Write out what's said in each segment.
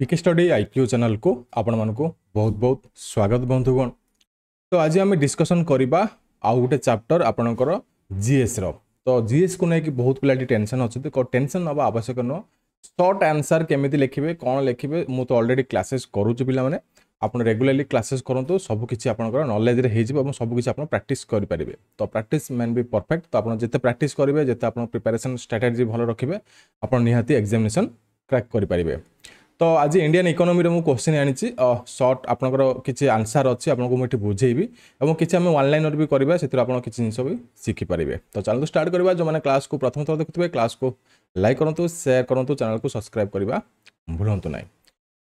पिके study IQ channel को आपण मानक बहुत बहुत स्वागत बंधुगण। तो आज आम डिस्कसन करवा आउ गोटे चैप्टर आपणकर जीएस रो। तो जीएस को लेकिन बहुत पिला टेंशन अच्छे टेंशन ना आवश्यक नुह। शॉर्ट आंसर केमी लिखे कौन लिखे मुझे तो अलरेडी क्लासेस करुच्ची पे आप रेगुलाली क्लासेस करूँ सबकि आपंकर नॉलेज हो सबकि आप प्रैक्टिस करेंगे। तो प्रैक्टिस मैन बी परफेक्ट। तो आप जिते प्रैक्टिस करेंगे जिते आप प्रिपरेशन स्ट्रेटेजी भल रखिए आप निहाती एग्जामिनेशन क्रैक करेंगे। तो आज इंडियन इकोनॉमी रे मु क्वेश्चन आनी शॉर्ट आपनकर किछि आंसर अच्छी आपको मुझे बुझेबी और किसी आम वन लाइनर भी करवा से किसी जिन भी शिखिपारे। तो चलो स्टार्ट करवा। जो मैंने क्लास को प्रथम थर देखुए क्लास को लाइक करूँ शेयर करूँ चैनल को सब्सक्राइब करवा भूलु ना।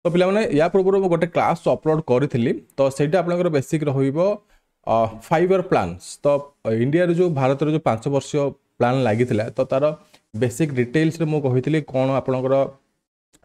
तो पे या पूर्व गोटे क्लास अपलोड करी तो सहीटा आप बेसिक रो5 ईयर प्लान्स। तो इंडिया जो भारत जो 5 वर्ष प्लान लगी तो तार बेसिक डिटेल्स मुझे कौन आपंकर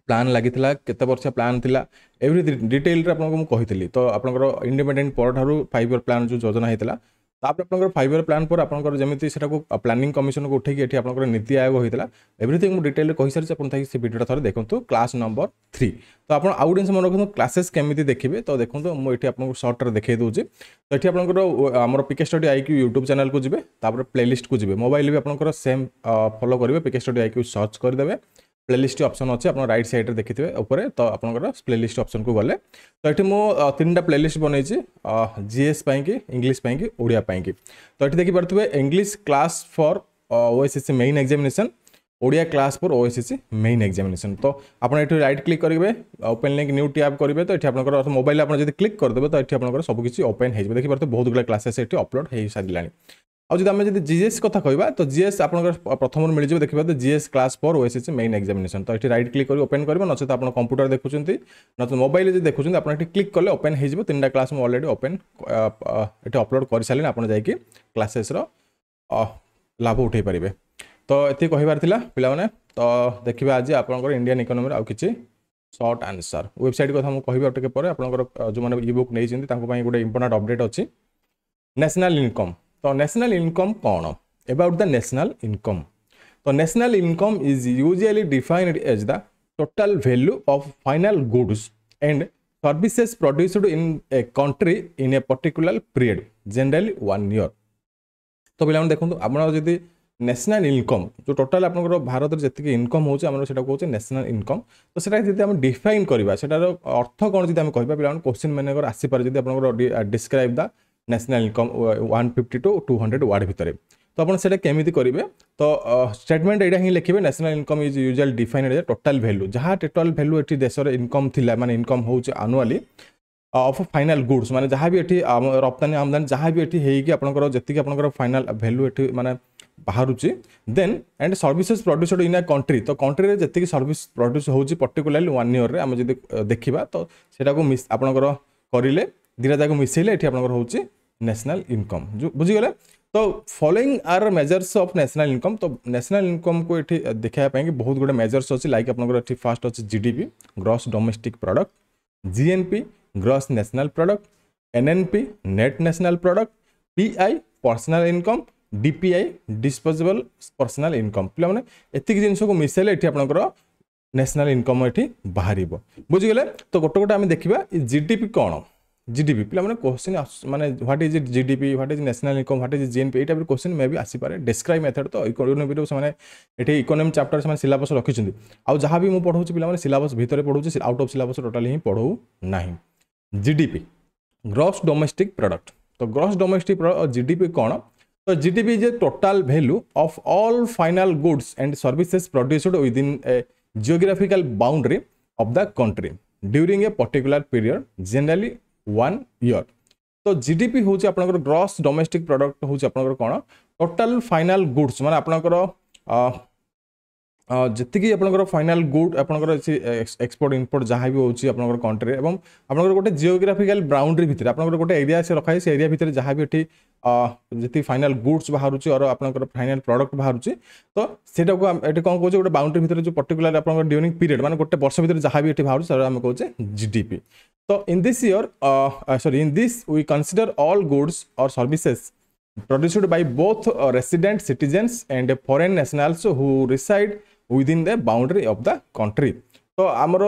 प्लान लगी केते वर्ष प्लान थिला एवरी डिटेल रे आपको कही। तो आपंकर इंडिपेंडेंट पर 5 ईयर प्लान जो योजना होता तापर आपंकर 5 ईयर प्लान पर आपंकर जमी से प्लानिंग कमिशन को उठे ये आपंकर नीति आयोग होता एवरीथिंग मुझे डिटेल कही सारी आप से वीडियो थोड़े देखो क्लास नंबर 3। तो आप आउ गोटे मन रखु क्लासेस केमी देखिए। तो देखो मुझे आपको सर्ट देखे दूसरी। तो ये आपंकर आम पिके स्टडी आईक्यू यूट्यूब चैनल को जी प्लेलिस्ट को जी मोबाइल भी आपंकर सेम फॉलो करेंगे पिके स्टडी आईक्यू सर्च करदे प्लेलिस्ट ऑप्शन अच्छे आप राइट साइड रे देखिए ऊपर। तो आपंकर प्लेलिस्ट ऑप्शन को गले तो ये मुझे 3टा प्लेलिस्ट बनई जीएस पाई इंग्लिश पाई ओडिया पाई। तो ये देखिपे English class for OSSC main examination Odia class for OSSC main examination. तो आप राइट क्लिक करेंगे ओपन लिंक न्यू टैब करेंगे। तो ये आप मोबाइल आप क्लिक करदे तो ये आप सबकि ओपन हो देखिए बहुत गुड़ा क्लासेस ये अपलोड हो सारा। आज आम जब जीएस कथा कहवा तो जीएस आप प्रथम मिल जाए देखिए तो GS class for OSSC main examination. तो ये राइट क्लिक कर ओपन करेंगे नचेत आप कंप्यूटर देखुं नचेत मोबाइल जो देखुं आप क्लिक कले ओपन हो 3टा क्लास मुझे अलरेडी ओपन ये अपलोड कर सारे आप जाकि क्लासेस लाभ उठे पारे। तो ये कहबार पे तो देखिए आज आप इंडियन इकोनॉमी आउ किसी शॉर्ट आंसर वेबसाइट कथा मुझे कहबा आपंकर जो मैंने इ बुक नहीं गोटे इंपोर्टेंट अपडेट अच्छी नेशनल इनकम। तो नेशनल इनकम कौन अबाउट द नेशनल इनकम। तो national income is usually defined as the total value of final goods and services produced in a country in a particular period generally 1 year. तो पे देखो आप national income जो total आप भारत में जी income होता कहते नेशनल इनकम। तो सेटा डिफाइन करवा सेटार अर्थ कौन जी कह पे क्वेश्चन मैंने आसपे जब आप describe the national income 150 to 200 word भितर। तो आप केमी करेंगे तो स्टेटमेंट यहाँ ही लिखे national income is usual defined as total value जहाँ टोटल वैल्यू ये देश इनकम थिला माने इनकम होचे आनुअली ऑफ फाइनल गुड्स माने जहाँ भी ये रप्तानी आमदानी जहाँ भी ये होकर जी आप फाइनल वैल्यू ये माने बाहर then and services produced in a country. तो कंट्री में जी सर्विस प्रोड्यूस होची पर्टिकुलरली 1 ईयर आम जब देखा तो सेटा आपंकर करें दीटा जाक मिसेले ये आपंकर होची नेशनल इनकम जो बुझीगले। तो following are measures of national income. तो नेशनल इनकम को ये देखापी बहुत गुड़े मेजर्स अच्छी लाइक आप फास्ट अच्छी GDP gross domestic product GNP gross national product NNP net national product pi personal income DPI disposable personal income पे एतिक जिन को मिसेले ये आपंकर नेशनल इनकम ये बाहर बुझीगले। तो गोटे गोटे आम देखा जीडीपी कौन जीडीपी पे क्वेश्चन माने what is GDP what is national income what is GNP ये टाइप क्वेश्चन मे भी आसीपारे डिस्क्राइब मेथड। तो इकोनॉमी से इकोनॉमी चैप्टर से सिलेबस रखिंट आउ जहाँ भी मुझे पढ़ाऊँ पे सिलेबस भितर पढ़ाऊँ आउट ऑफ सिलेबस टोटाली ही पढ़ाऊ ना। GDP gross domestic product. तो ग्रॉस डोमेस्टिक प्रोडक्ट जीडीपी कौन। तो GDP is a total value of all final goods and services produced with in A geographical boundary of the country during a particular period generally 1 year. तो GDP हूँ आपंकर gross domestic product हूँ आपंकर कौन total final goods माने आपंकर जी आपंकर final good आपंकर एक्सपोर्ट इम्पोर्ट जहाँ भी होची आपंकर कंट्री एवं आपंकर गोटे जियोग्राफिकल बाउंड्री भितर आपंकर गोटे एरिया से रखाई से एरिया भितर जहाँ भी ये जी फाइनल गुड्स बाहर और आपंकर फाइनल प्रोडक्ट बाहर तो सेटा को ये कौन कहे गोटे बाउंड्री भितर जो पर्टिकुलर आपंकर ड्यूरिंग पीरियड माने गोटे वर्ष भितर जहाँ भी ये बाहर आम कहे जीडीपी। तो in this year in this we consider all goods और services produced by both resident citizens and foreign nationals who reside within the boundary of the country। तो आमर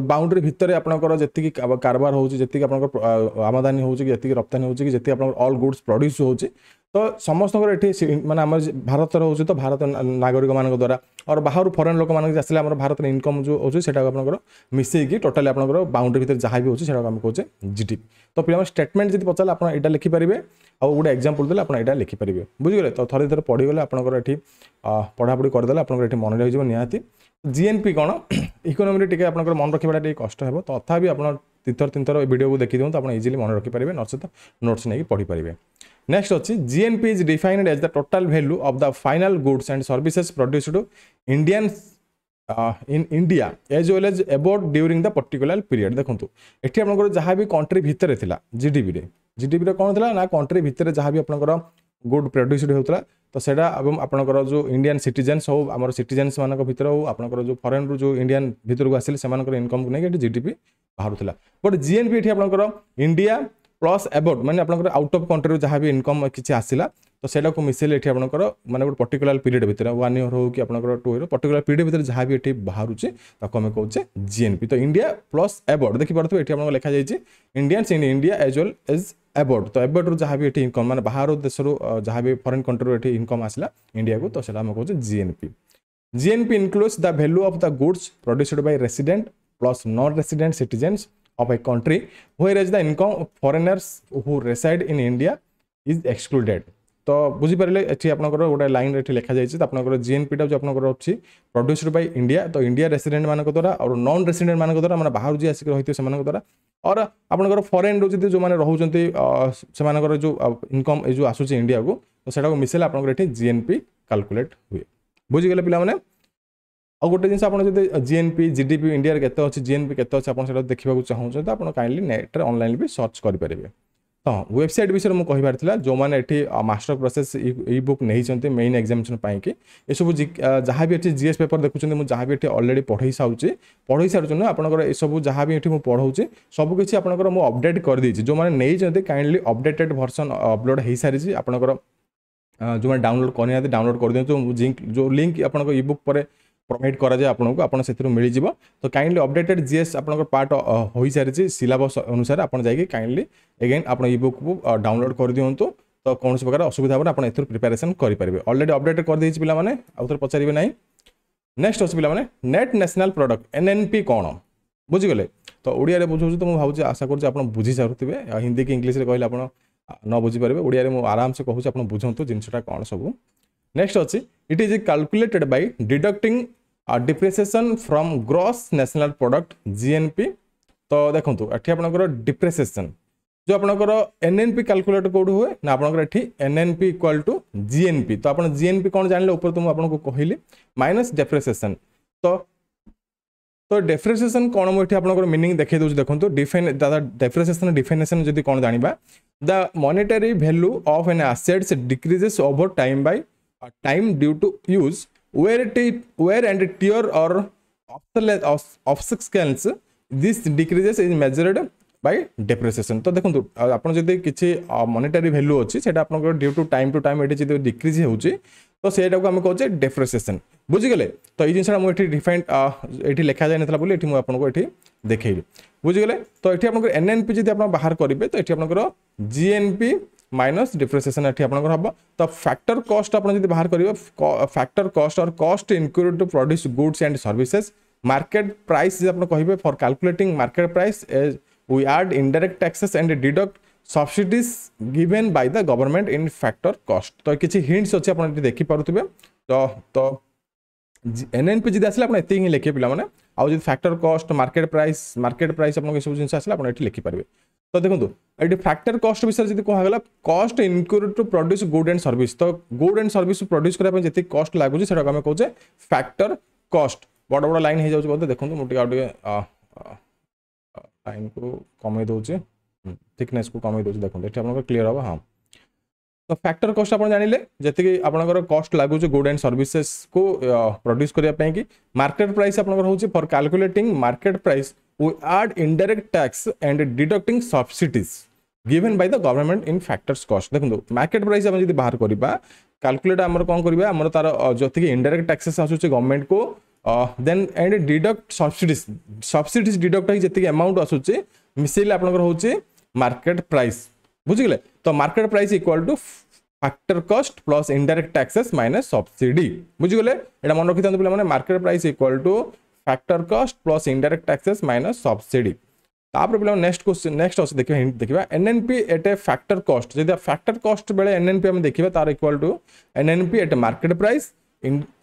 बाउंड्री भितर आपंकर जी कारबार होची जी आप आमदानी होची जी रप्तानी होची जी आप ऑल गुड्स प्रोड्यूस होची तो समस्त माने आम भारत हो तो भारत नागरिक मान द्वारा और बाहर फॉरेन लोक मैंने आसले भारत में इनकम जो होची सेटा आपंकर मिसेकी टोटाली आपंकर बाउंड्री भितर जहाँ भी होची सेटा आम कहे जीडीपी तो पे स्टेटमेंट जी पचारे आप यहाँ लिखिपारे आउ गोटे एग्जांपल देले आपन एटा लिखिपारे बुझीगले तो थरे थरे पढ़ीगले आपंकर ये पढ़ापढ़ी करदे आपंकर ये मन रही निहाती जीएनपी कौन इकोनोमी टी आप मन रखा कष्ट हे तथापि आप तीन थर वीडियो को देखी दिखाँ आप इजिली मन रखिपारे नचेत नोट्स नहीं पढ़ी पारे नेक्स्ट अच्छी GNP is defined as the total value of the final goods and services produced Indian in India as well as about during the particular period देखो ये आप जहाँ भी कंट्री भितर था जीडीपी कौन था ना कंट्री भितर जहाँ भी आपंकर गुड प्रोड्यूस्ड होता तो सेटा एवं आपंकर जो इंडियन सिटीजन्स हो आम सिटीजन्स मान भर हो आपंकर जो फॉरेन रू जो इंडियन भर को आसिले से इनकम को लेकिन जीडीपी बाहर बट जीएनपी ये आपंकर इंडिया प्लस एबोट माने आपंकर आउट ऑफ कंट्री जहाँ भी इनकम किसी आसला तो सेटा को मिसेले ये आपंकर माने गोटे पर्टिकुलर पीरियड भितर 1 ईयर हो कि आपंकर 2 ईयर पर्टिकुलर पीरियड भितर जहाँ भी ये बाहर आम कहे जीएनपी तो इंडिया प्लस एबोट देखिपे ये आपको लिखा जाए Indians in India as well as abroad तो एबोट जहाँ भी ये इनकम माने बाहर देश जहाँ भी फॉरेन कंट्री इनकम आसला इंडिया को तो सेटा आम कहे GNP GNP includes the value of the goods produced by resident plus non resident citizens of a country whereas the income of foreigners who reside in India is excluded तो बुझीपारे ये आपंकर गोटे लाइन ये लिखा जाए आपंकर जीएनपी जो आपंकर अच्छी प्रोड्यूस्ड बाय इंडिया तो इंडिया रेसिडेंट मान द्वारा और नॉन रेसिडेंट मान द्वारा मैंने बाहर जी आसिक रही से द्वारा और आपंकर फॉरेन रू जो मैंने रोचे जो इनकम जो आसूँ इंडिया को तो सेटा को मिसेले आपंकर ये जीएनपी कैलकुलेट हुए बुझीगले पिला आ गोटे जिन आप जीएनपी जीडीपी इंडिया के अच्छे जीएनपी के अच्छे देखा चाहूँ तो आप काइंडली नेट ऑनलाइन भी सर्च करेंगे तो वेबसाइट विषय में कहार जो मैंने ये मास्टर प्रोसेस ई बुक नहीं मेन एग्जामिनेशन पाई ये सब जहाँ भी ये जीएस पेपर देखुं मुझे जहाँ भी ये ऑलरेडी पढ़ई सारी आपंकर ये सब जहाँ भी ये पढ़ाऊँ सबकि आपंकर मुझे अपडेट कर देती जो मैंने नहीं काइंडली अपडेटेड वर्सन अपलोड हो सारी आपंकर जो मैंने डाउनलोड करना डाउनलोड कर दिखाँ जो लिंक आपंकर ई बुक पर प्रोवाइड करा जाए आपको आपन से मिल जाव तो काइंडली अपडेटेड जीएस आपन पार्ट हो सारी सिलेबस अनुसार आप काइंडली अगेन आप ई बुक को डाउनलोड कर दिंतु तो कौन प्रकार असुविधा आप प्रिपेरेसन करेंगे ऑलरेडी अपडेट कर देती पे आउ थे पचारे ना नेक्स्ट अच्छे पे नेट नेशनल प्रोडक्ट एनएनपी कौन बुझीगले तो ओडिया बुझे तो मुझे भावी आशा कर बुझी सारे हिंदी कि इंग्लीश कहले आप न बुझीपारे ओडिया मुझे आराम से कहूँ आप बुझंतु जिनटा कौन सब नेक्स्ट अच्छी it is calculated by deducting depreciation from gross national product GNP तो देखो ये आपंकर डिप्रिसिएशन जो आपंकर एनएनपी कैलकुलेट कौट हुए ना आपंकर ये एनएनपी इक्वल टू जीएनपी तो आप जीएनपी कौन जानिले ऊपर तो मुझे कहली माइनस डेप्रिसिएशन तो डेप्रिसिएशन कौन मुझे आपंकर मीनिंग देखा दूसरी देखो डेप्रिसिएशन डिफिनेशन जब कौन जाना the monetary value of an assets decreases over time by time due to use wear and tear or obsolescence this decreases is measured by depreciation तो देखो आप किसी मॉनेटरी वैल्यू अच्छी से ड्यू टू टाइम ये डिक्रीज होची तो सेटा को आम कहे डेप्रिसिएशन बुझीगले तो ये जिनसा मुझे डिफाइंड ये लिखा जाए ना बोली आपको ये देखी बुझीगले तो ये आप एनएनपी जब आप बाहर करेंगे तो ये आपंकर जीएनपी माइनस डिप्रिसिएशन ये आपंकर हम तो फैक्टर कॉस्ट आप बाहर करेंगे फैक्टर कॉस्ट और cost include to produce goods and services market price आप कहे for calculating market price we add indirect taxes and deduct subsidies given by the government in factor cost तो किसी hints अच्छे आप देखी पारे तो एनएनपी जब आसे आप ही लिखे पे आउ फैक्टर कॉस्ट मार्केट प्राइस आप सब जिन आसे आप लिखिपारे तो देखो ये फैक्टर कॉस्ट विषय जी कहला cost include to produce good and service तो गुड एंड सर्विस प्रोड्यूस करने जी कॉस्ट लगुच से कहे फैक्टर कॉस्ट बड़ बड़ लाइन हो जाए बोलते देखो मुझे लाइन को कमे दूसरे थिकनेस को कमे दूसरे देखो ये आप क्लीयर हम हाँ तो फैक्टर कॉस्ट आप जानिले जी आपंकर कॉस्ट लगुच गुड एंड सर्विसेस को प्रोड्यूस करने मार्केट प्राइस आपंकर होची for calculating market price we add indirect tax and deducting subsidies given by the government in factors cost देखो मार्केट प्राइस आम बाहर करवा कैलकुलेट आम कौन करवा आम तार जी इनडायरेक्ट टैक्सेस आसूँ गवर्नमेंट को देन एंड डिडक्ट सब्सिडीज डिडक्ट होई जति अमाउंट आसुचे मिसेले आपनकर होचे मार्केट प्राइस बुझिगले तो market price equal to factor cost plus indirect taxes minus subsidy बुझिगले एटा मन रखि थांतु माने market price equal to factor cost plus indirect taxes minus subsidy तापर पे नेक्स्ट क्वेश्चन नेक्स्ट अछि देखिबा हिंट देखिबा NNP at a factor cost जदि फैक्टर कॉस्ट बेले एनएनपी हम देखिबा तार equal to NNP at market price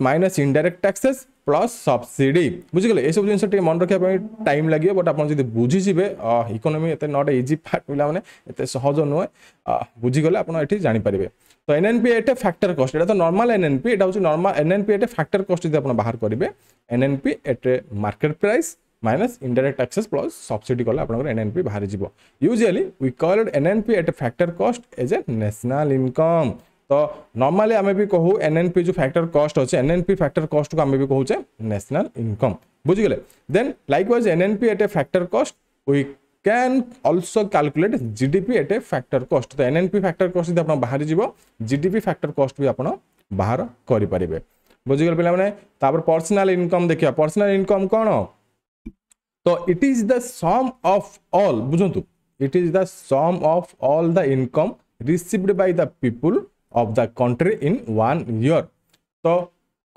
minus indirect taxes plus subsidy बुझिगले ए सब जिंस मन रखिया टाइम लागियो बट आपन जदि बुझी जिवे इकोनॉमी एते नॉट इजी पार्ट पिला माने एते सहज नुहे बुझिगले आपन एठी जानि परिबे तो NNP at a factor cost एटा तो नॉर्मल एनएनपी एटा होची normal NNP at a factor cost जदि आपन बाहर करिवे NNP at a market price minus indirect taxes plus subsidy कले आपन एनएनपी बाहर जिवो usually we called NNP at a factor cost as a national income तो नॉर्मली आमे भी कहू एनएनपी जो फैक्टर कॉस्ट अछि एनएनपी फैक्टर कॉस्ट को आमे भी कहू छे नेशनल इनकम बुझि गेले then likewise NNP at a factor cost we can also calculate GDP at a factor cost तो एनएनपी फैक्टर कॉस्ट जब आपण बाहर जिवो जीडीपी फैक्टर कॉस्ट भी आपण बाहर करि परिबे बुझि गेले पिला माने तापर पर्सनल इनकम देखिया पर्सनल इनकम कोन तो it is the sum of all बुझंतु it is the sum of all the income received by the people of the country in 1 year तो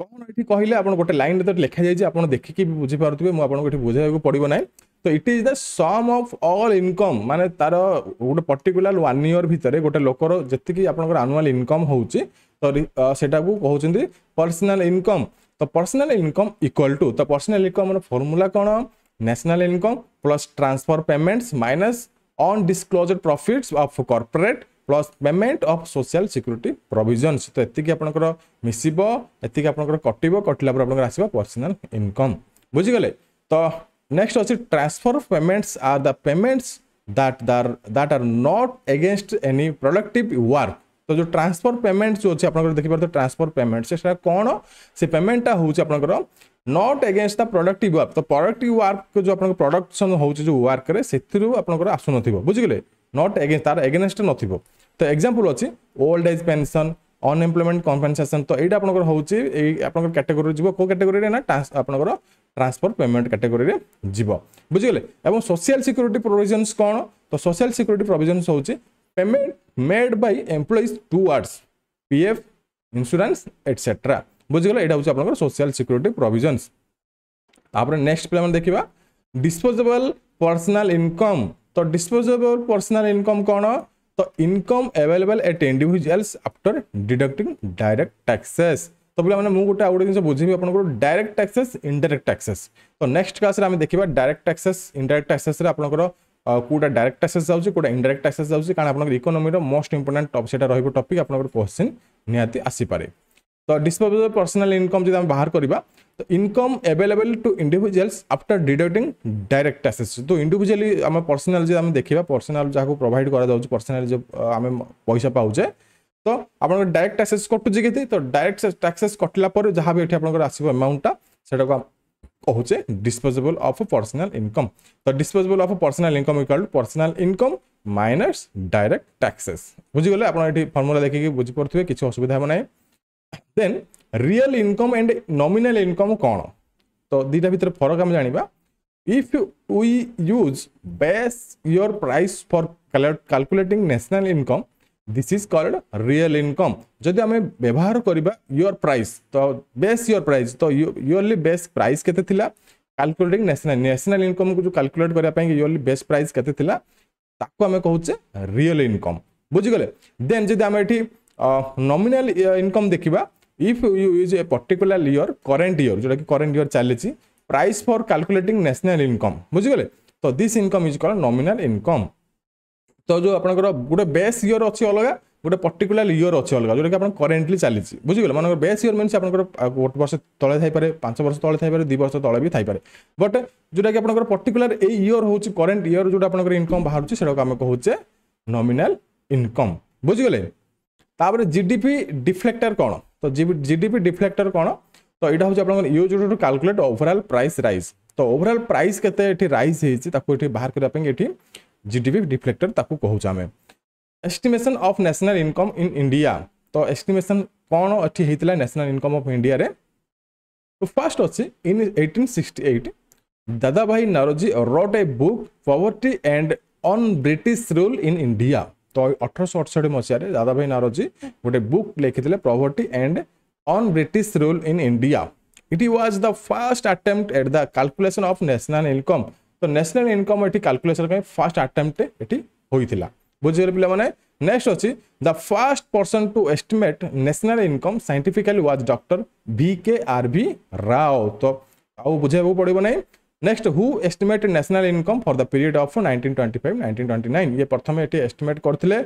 कौन ये कहले आप गोटे लाइन तो लिखा जाए आप देखिकी बुझी पारे मुझे बुझाइक पड़ो ना तो it is the sum of all income माने तार गोटे पर्टिकुलर 1 ईयर भितर गोटे लोकर जी आप एनुअल इनकम होची तो सेटा को कहउछन्ती पर्सनल इनकम तो पर्सनल इनकम इक्वल टू तो पर्सनल इनकम फॉर्मूला कौन national income plus transfer payments minus undisclosed profits of corporate plus payment of social security provisions तो एतिकी आपनकर मिसिबो एतिकी आपनकर कटिबो कटिला पर आपनकर आसीबा पर्सनल इनकम बुझि गले तो नेक्स्ट अछि transfer payments are the payments that are not against any productive work तो जो ट्रांसफर पेमेंट जो अच्छे आपनकर देखि पारे ट्रांसफर पेमेंट से कौन से पेमेंटा होउछ आपनकर not against the productive work तो प्रोडक्टिव वर्क जो आपनकर प्रोडक्शन होउछ जो वर्क करे सेथिरु आपनकर आसु नथिबो बुझि गले नॉट अगेंस्ट तार अगेंस्ट नथिबो तो एग्जांपल अछि old age pension unemployment compensation तो एटा आपनकर होउछि एई आपनकर कैटेगरी जिवो को कैटेगरी रे ना आपनकर ट्रांसफर पेमेंट कैटेगरी रे जिवो बुझि गले एवं सोशल सिक्यूरिटी प्रोविजन्स कोन तो सोशल सिक्यूरिटी प्रोविजन्स होउछि payment made by employees towards PF insurance etcetera बुझि गले एटा होउछि आपनकर सोशल सिक्यूरिटी प्रोविजन्स तापर नेक्स्ट प्लान देखिबा डिस्पोजेबल पर्सनल इनकम तो डिस्पोजेबल पर्सनल इनकम कौन तो income available at individuals after deducting direct taxes तो बोले मैंने मुझे गोटे जिन बुझेबी आपको डायरेक्ट टैक्सेस इनडायरेक्ट टैक्सेस तो नेक्स्ट क्लास में देखा डायरेक्ट टैक्सेस इनडायरेक्ट टैक्सेस आपंकर कौटा डायरेक्ट टैक्सेस जाऊँगी कौटा इनडायरेक्ट टैक्सेस जाऊँगी कारण आप इकोनॉमी मोस्ट इंपोर्टेंट से टॉपिक आप क्वेश्चन निहाती आसीपे तो डिस्पोजेबल पर्सनल इनकम जब हम बाहर करवा तो income available to individuals after deducting direct taxes तो इंडिविजुअली आम पर्सनल जो आम देखा पर्सनल जहाँ प्रोवाइड करा पर्सनल जो आम पैसा पाचे तो आप डायरेक्ट टैक्सेस कटुचे के तो डायरेक्ट टैक्सेस कटिला जहाँ भी ये आसो अमाउंटा से कहूचे डिस्पोजेबल ऑफ पर्सनल इनकम तो disposable of personal income equal to personal income minus direct taxes बुझीगले आप फॉर्मूला देखिए बुझीपे किसी असुविधा हे ना then real income and nominal income कौन तो दीटा भीतर फरक आम जाना if we use base year price for calculating national income this is called real income जदि आम व्यवहार करवा योर प्राइस तो बेस योर प्राइस तो इयरली बेस प्राइस केते थिला कैलकुलेटिंग नेशनल इनकम को जो कैलकुलेट करने इयरली बेस प्राइस केते थिला ताको आम कहूचे रियल इनकम बुझीगले देन जदि आम ये नॉमिनल इनकम देखा if you use a particular year current year जोटा कि करेन्ट ईयर चली price for calculating national income बुझीगले तो this income is called nominal income तो जो आपंकर गोटे बेस ईयर अच्छी अलग गोटे पर्टिकुलर ईयर अच्छी अलग जोटा कि आप करेन्टली चली बुझीगले मान बेस ईयर मीन आपंकर गोटे वर्ष तले थाईपे 5 वर्ष तले थाईपे 2 वर्ष तले भी थाईपे बट जोटा कि आपंकर पर्टिकुलर ए ईयर हूँ करेन्ट ईयर जोटा आपंकर इनकम बाहर से आम कहूचे नॉमिनल इनकम बुझीगले तापर जीडीपी डिफ्लेक्टर कौन तो जीडीपी डिफ्लेक्टर कौन तो यहाँ हूँ आप use to calculate overall price rise तो ओवरऑल प्राइस केते राइज होती बाहर करने जीडीपी डिफ्लेक्टर ताकू कहूँ आम estimation of national income in India तो एस्टिमेशन कौन ये नेशनल इनकम ऑफ इंडिया रे तो फर्स्ट अच्छी इन 1868 Dadabhai Naoroji wrote a book poverty and on British rule in India. तो 1868 मसीह दादा भाई नौरोजी गोटे बुक लिखिते poverty and on British rule in India. It was the first attempt at the calculation of national income. तो national income ये calculation first attempt ये होता बुझे पे मैंने। नेक्स्ट अच्छी the first person to estimate national income scientifically was doctor VKRV Rao. तो आउ बुझे पड़ो ना। Next who estimated national income for the period of 1925-1929 ये प्रथम ये एस्टिमेट करते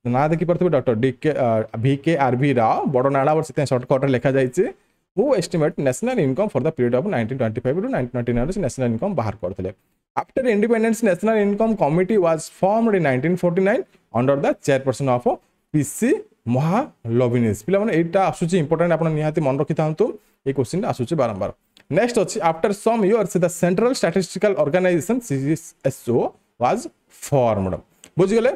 ना देखी पारे डॉक्टर VKRV राव बड़ नाड़ा से सर्टकट लिखा जाए who estimate national income for the period of 1925 to 1929 national income बाहर करते। After independence national income committee was formed in 1949 under the chairperson of PC महालविनिस। पे मैंने यहाँ आसूँ इंपोर्टेंट आप निहाती मन रखी था ये क्वेश्चन आसूँ बारंबार। नेक्स्ट अच्छी after some years the central statistical organization CSO was formed बुझीगले।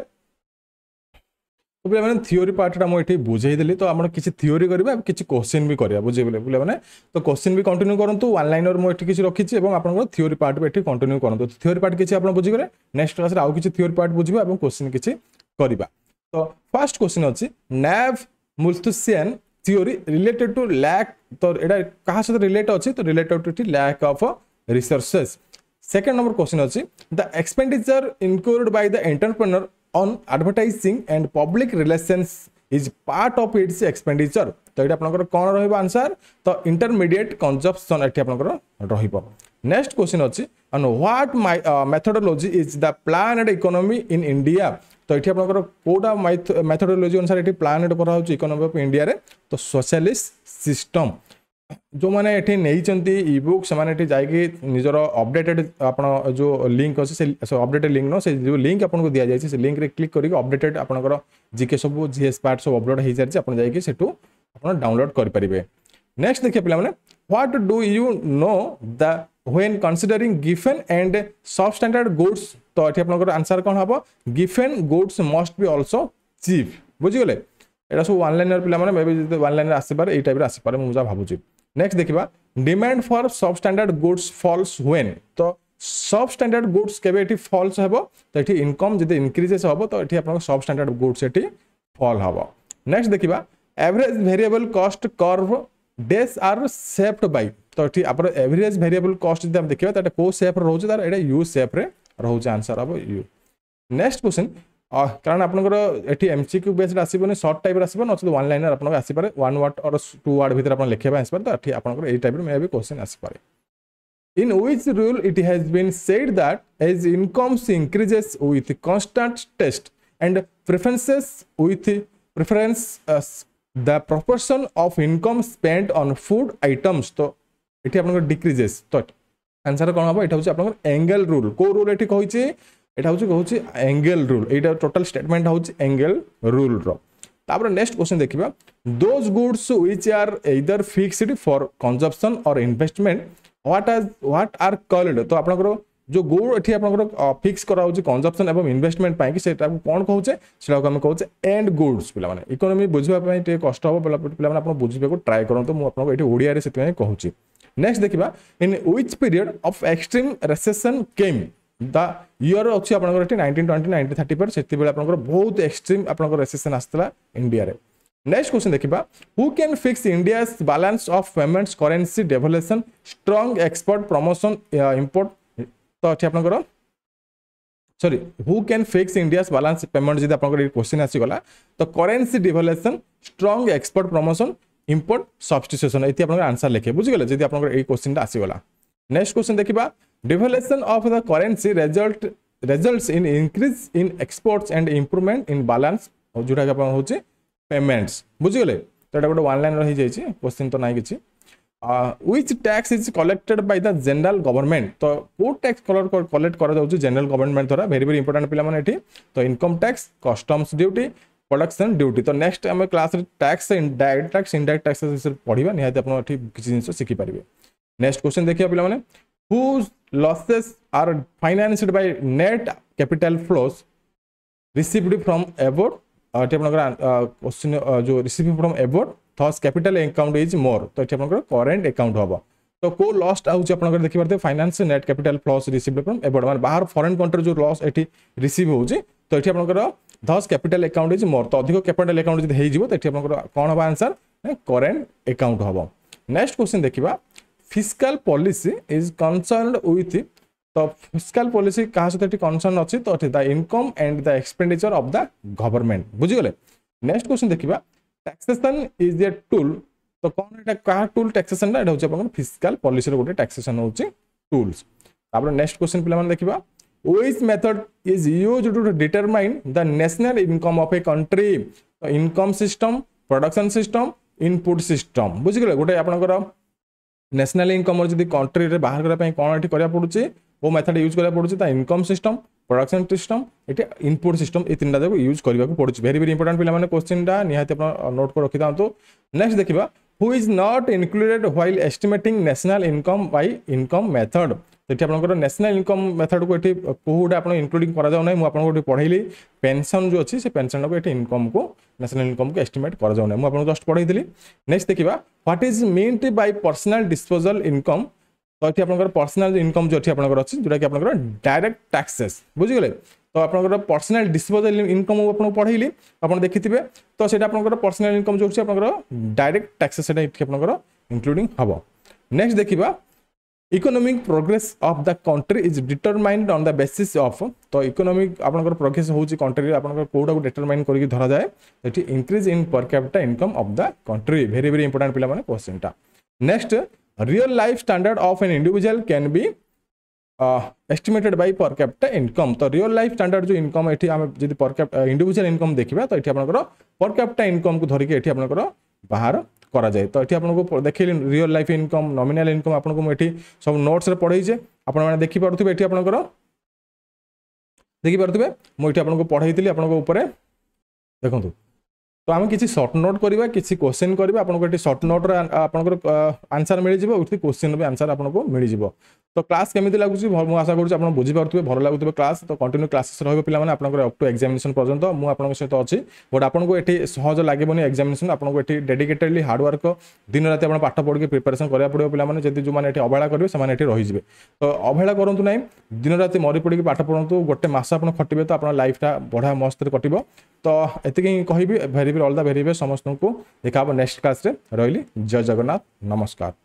तो पे मैंने थ्योरी पार्टा मुझे बुझेदेली तो आप किसी थ्योरी करवा किसी क्वेश्चन भी करवा बुझे पे मैंने। तो क्वेश्चन भी कंटिन्यू करूँ वन लाइनर मुझे किसी रखी और थ्योरी पार्ट भी कंटिन्यू करूँ। थ्योरी पार्ट किसी आप बुझीगले नेक्स्ट क्लास आउ किसी थ्योरी पार्ट बुझा और क्वेश्चन किसी करवा। तो फर्स्ट क्वेश्चन अच्छी naive Malthusian theory related to lack. तो यहाँ क्या सहित रिलेट अच्छी तो related to lack of resources. Second number question अच्छी the expenditure incurred by the entrepreneur on advertising and public relations is part of its expenditure. तो ये आपंकर कौन रहा आंसर तो इंटरमीडिएट कंजप्शन ये आपंकर। नेक्स्ट क्वेश्चन अच्छी on what methodology is the planned economy in India. तो ये आपंकर कोटा मेथोडोलॉजी अनुसार ये प्लान्ड करा इकोनॉमी ऑफ इंडिया रे तो सोशलिस्ट सिस्टम। जो मैंने ये नहीं इ बुक से जाकि निजर अपडेटेड आप जो लिंक अच्छे अपडेटेड लिंक न से जो लिंक आपको दि जाए से लिंक रे क्लिक करके अपडेटेड आपंकर जीके सब GS पार्ट सब अपलोड हो सारी आप जाकि सेठू आप डाउनलोड करेंगे। नेक्स्ट देखिए पे what do you know the when considering Giffen and substandard goods. तो ये आपंकर आंसर कौन हम Giffen goods must be also cheap बुझीगले। यहाँ सब वन लाइनर पे मे बी वन लाइनर आसपारे ये टाइप आसपारे मुझे भावुँ। नेक्स्ट देखा demand for substandard goods falls when. तो सबस्टैंडर्ड गुड्स केबे फॉल्स हेबो तो ये इनकम जब इनक्रीजेस हेबो तो ये आप सबस्टैंडर्ड गुड्स ये फॉल हेबो। नेक्स्ट देखा average variable cost curve these are shaped by. तो ये आप एवरेज वेरिएबल कॉस्ट जब देखा तो कौ शेप रोचे तार ये U शेप रोचे आंसर हम U। नेक्स्ट क्वेश्चन कारण आपंकर ये MCQ बेस्ड आसबनी सर्ट टाइप आसो नचेत वन लाइनर आप आसपे 1 वर्ड और 2 वर्ड भितर लिखा आसपे तो ये आपंकर ये टाइप मे भी क्वेश्चन आसपे। In which rule it has been said that as incomes increases with constant taste and preferences with preference the proportion of income spent on food items. तो ये आप डिक्रीजेस तो आंसर कौन हम यहाँ हूँ एंगल रूल। को रूल ये कही यहाँ हूँ कहूँ एंगल रूल यहाँ टोटल स्टेटमेंट हूँ एंगल रूल रो। नेक्स्ट क्वेश्चन देखा those goods which are either fixed for consumption और इन्वेस्टमेंट व्हाट आर कॉल्ड। तो आपंकर जो गुड ये आपंकर फिक्स करा कंजप्शन और इन्वेस्टमेंट पाई से कौन कहे से आम कहे एंड गुड्स। पे इकोनॉमी बुझापी कष्ट हम पे बुझे ट्राए करूँ मुझे ओडिया से कहूँ। नेक्स्ट देखा in which period of extreme recession came. The year अच्छी आप 1920-1930 पर से बहुत एक्सट्रीम आप रिसेशन आसाला इंडिया रे। नेक्स्ट क्वेश्चन देखा who can fix India's balance of payments currency devaluation strong export promotion import. तो ये आपंकर sorry who can fix India's balance payment जब आप क्वेश्चन आसीगला तो currency devaluation strong export promotion import substitution ये आप आंसर लिखे बुझीगले जब आप क्वेश्चन आसीगला। नेक्स्ट क्वेश्चन देखा devaluation of the currency results in increase in exports and improvement in balance जोटा कि हूँ पेमेंट्स बुझीगले। तो ये गोटे वन लाइन रही जाइए क्वेश्चन तो ना कि which tax is collected by the general government। तो को टैक्स कलेक्ट करा जनरल गवर्नमेंट द्वारा वेरी वेरी इंपोर्टेंट पे तो income tax customs duty production duty. तो नेक्स्ट आम क्लास टैक्स इनडायरेक्ट टैक्स पढ़ा निहाती आप किसी जिन शिखिपारे। नेक्स्ट क्वेश्चन देखिए पे whose losses are financed by net capital flows received from abroad। Question जो received from abroad thus capital account is more तो एठी आपनकर current account हबो तो को लॉस्ट आउच आपनकर देखि परते finance net capital flows received from abroad मान बाहर फॉरेन कंट्री जो लॉस एठी रिसीव होउची तो एठी आपनकर thus capital account is more तो अधिक कैपिटल अकाउंट जदि हेइ जिवो तो एठी आपनकर कोन हबा आंसर करंट अकाउंट हबो नेक्स्ट क्वेश्चन देखिबा fiscal policy is concerned with तो फिस्कल पॉलिसी कहा सहित एठी कंसर्न अछि तो the income and the expenditure of the government बुझि गेले नेक्स्ट क्वेश्चन देखिबा टैक्सेशन इज ए टूल तो कौन एटा का टूल टैक्सेशन एटा होचे अपन फिस्कल पॉलिसी रो गोटे टैक्सेशन होचे टूल्स तापर नेक्स्ट क्वेश्चन पिला मन देखिबा which method is used to determine the national income of a country income system production system input system बुझि गेले गोटे आपनकर नेशनल इनकम जदि कंट्री रे बाहर करा पई कोन एठी करिया पडुचे वो मेथड यूज करिया पडुचे ता इनकम सिस्टम प्रोडक्शन सिस्टम एटी इनपुट सिस्टम ए तीनटा जाक यूज करबा को पडुचे वेरी वेरी इंपोर्टेंट पिला माने क्वेश्चन टा निहाती अपन नोट को रखि दांतो नेक्स्ट देखिबा who is not included while estimating national income by income method तो एटी आपनकर नेशनल इनकम मेथड को एटी कोहुडा आपन इंक्लूडिंग करा जाउ नै मु आपन को पढाइली पेंशन जो अछि से पेंशन को एटी इनकम को नेशनल इनकम को एस्टिमेट करा जाउ नै मु आपन जस्ट पढाइली नेक्स्ट देखिबा what is meant by personal disposal income तो एटी आपनकर पर्सनल इनकम जो एटी आपनकर अछि जोटा कि आपनकर डायरेक्ट टैक्सेस बुझि गेले तो आपनकर पर्सनल डिस्पोजल इनकम आपन पढाइली आपन देखिथिबे तो सेटा आपनकर पर्सनल इनकम जो अछि आपनकर डायरेक्ट टैक्सेस सेटा एटी आपनकर इंक्लूडिंग हबो नेक्स्ट देखिबा economic progress of the country is determined on the basis of तो इकोनॉमिक आपनकर प्रोग्रेस होउची कंट्री आपनकर कोडा को डिटरमाइन करके धरा जाए eighty increase in per capita income of the country very very important पिला माने क्वेश्चन टा next real life standard of an individual can be estimated by per capita income तो रियल लाइफ स्टैंडर्ड जो income एठी हम जदि per capita individual income देखिबा तो एठी आपनकर पर कैपिटा इनकम को धरिके एठी आपनकर बाहर करा जाए तो एठी आपन को देखिले real life income nominal income आपन को एठी सब नोट्स रे पढै जे आपन माने देखि पारुथिबे एठी आपन को देखि पारुथिबे मु एठी आपन को पढैतिली आपन को ऊपर देखंतु तो आम किसी सर्ट नोट करवा किसी क्वेश्चन करवा आपको सर्ट नोट आपंकर आंसर मिल जाए उठी क्वेश्चन भी आंसर आपको मिल जाए तो क्लास केमी लगुच मुझे आशा करूँ आप बुझीपे भल लगुवे क्लास तो कंटिन्यू क्लासेस रहा आप अप टू एग्जामिनेशन पर्यंत मुझे सहित अच्छी बट आपको ये सहज लगे एग्जामिनेशन आपको ये डेडिकेटेडली हार्डवर्क दिन रात आप पाठ पढ़ी प्रिपेरेसन करा पड़ो पे जो मैंने अवहेला करेंगे से रहीजे तो अवहेला करूँ ना दिन रात मरी पड़ी पाठ पढ़ु गोटे मस आप खटे तो आप लाइफटा बढ़िया मस्त कटो तो ये कहि very all the very best समस्त को देखा नेक्स्ट क्लास रे रही जय जगन्नाथ नमस्कार।